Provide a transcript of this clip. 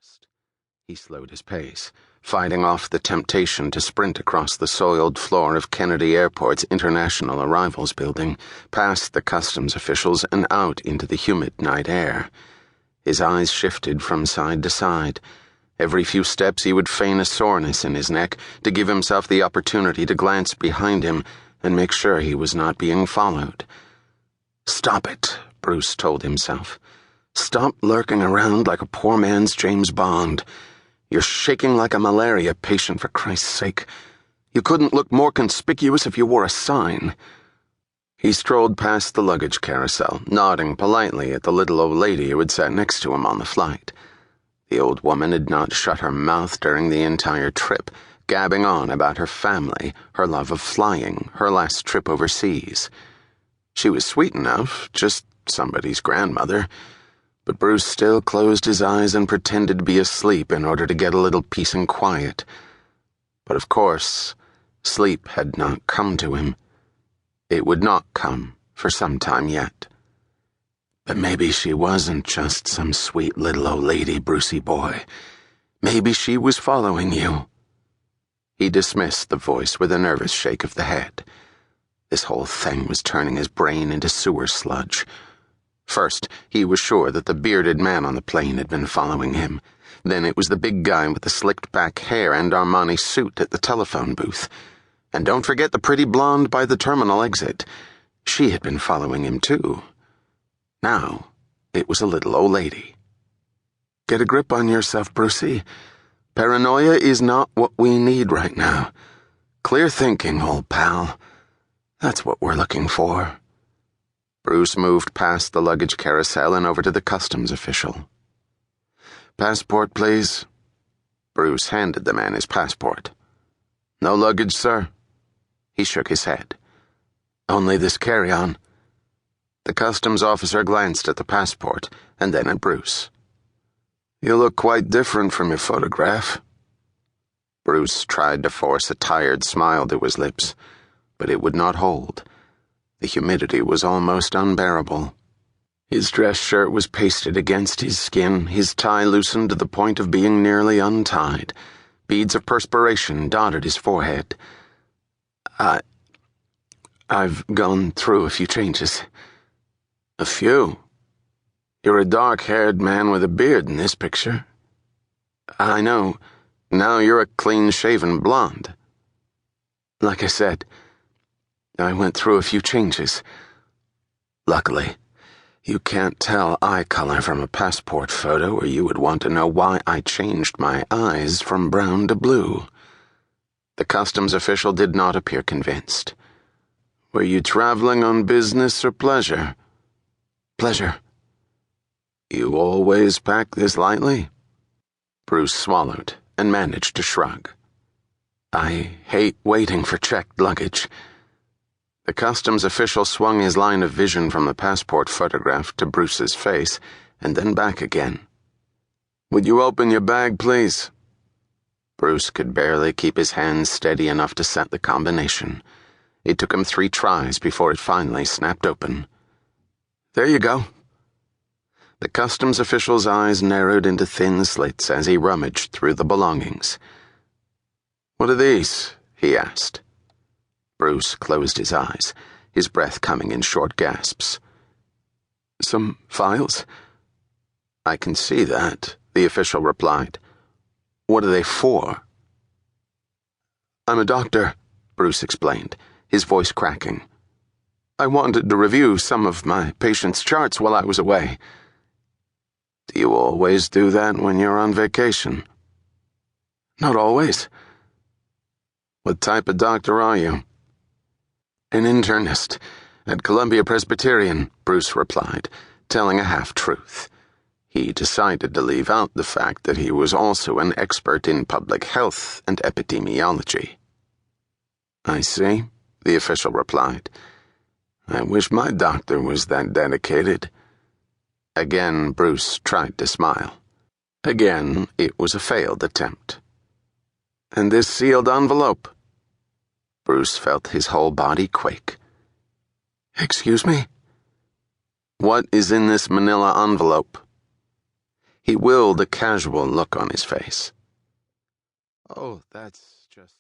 fast. He slowed his pace, fighting off the temptation to sprint across the soiled floor of Kennedy Airport's International Arrivals Building, past the customs officials and out into the humid night air. His eyes shifted from side to side. Every few steps he would feign a soreness in his neck to give himself the opportunity to glance behind him and make sure he was not being followed. "Stop it," Bruce told himself. "Stop lurking around like a poor man's James Bond. You're shaking like a malaria patient, for Christ's sake. You couldn't look more conspicuous if you wore a sign." He strolled past the luggage carousel, nodding politely at the little old lady who had sat next to him on the flight. The old woman had not shut her mouth during the entire trip, gabbing on about her family, her love of flying, her last trip overseas. She was sweet enough, just somebody's grandmother, but Bruce still closed his eyes and pretended to be asleep in order to get a little peace and quiet. But of course, sleep had not come to him. It would not come for some time yet. But maybe she wasn't just some sweet little old lady, Brucey boy. Maybe she was following you. He dismissed the voice with a nervous shake of the head. This whole thing was turning his brain into sewer sludge. First, he was sure that the bearded man on the plane had been following him. Then it was the big guy with the slicked-back hair and Armani suit at the telephone booth. And don't forget the pretty blonde by the terminal exit. She had been following him, too. Now, it was a little old lady. Get a grip on yourself, Brucey. Paranoia is not what we need right now. Clear thinking, old pal. That's what we're looking for. Bruce moved past the luggage carousel and over to the customs official. "Passport, please." Bruce handed the man his passport. "No luggage, sir?" He shook his head. "Only this carry-on." The customs officer glanced at the passport and then at Bruce. "You look quite different from your photograph." Bruce tried to force a tired smile to his lips, but it would not hold. The humidity was almost unbearable. His dress shirt was pasted against his skin, his tie loosened to the point of being nearly untied. Beads of perspiration dotted his forehead. I've gone through a few changes." "A few? You're a dark-haired man with a beard in this picture." "I know. Now you're a clean-shaven blonde." "Like I said, I went through a few changes. Luckily, you can't tell eye color from a passport photo, or you would want to know why I changed my eyes from brown to blue." The customs official did not appear convinced. "Were you traveling on business or pleasure?" "Pleasure." "You always pack this lightly?" Bruce swallowed and managed to shrug. "I hate waiting for checked luggage." The customs official swung his line of vision from the passport photograph to Bruce's face, and then back again. "Would you open your bag, please?" Bruce could barely keep his hands steady enough to set the combination. It took him 3 tries before it finally snapped open. "There you go." The customs official's eyes narrowed into thin slits as he rummaged through the belongings. "What are these?" he asked. Bruce closed his eyes, his breath coming in short gasps. "Some files?" "I can see that," the official replied. "What are they for?" "I'm a doctor," Bruce explained, his voice cracking. "I wanted to review some of my patients' charts while I was away." "Do you always do that when you're on vacation?" "Not always." "What type of doctor are you?" "An internist at Columbia Presbyterian," Bruce replied, telling a half-truth. He decided to leave out the fact that he was also an expert in public health and epidemiology. "I see," the official replied. "I wish my doctor was that dedicated." Again, Bruce tried to smile. Again, it was a failed attempt. "And this sealed envelope?" Bruce felt his whole body quake. "Excuse me?" "What is in this manila envelope?" He willed a casual look on his face. "Oh, that's just..."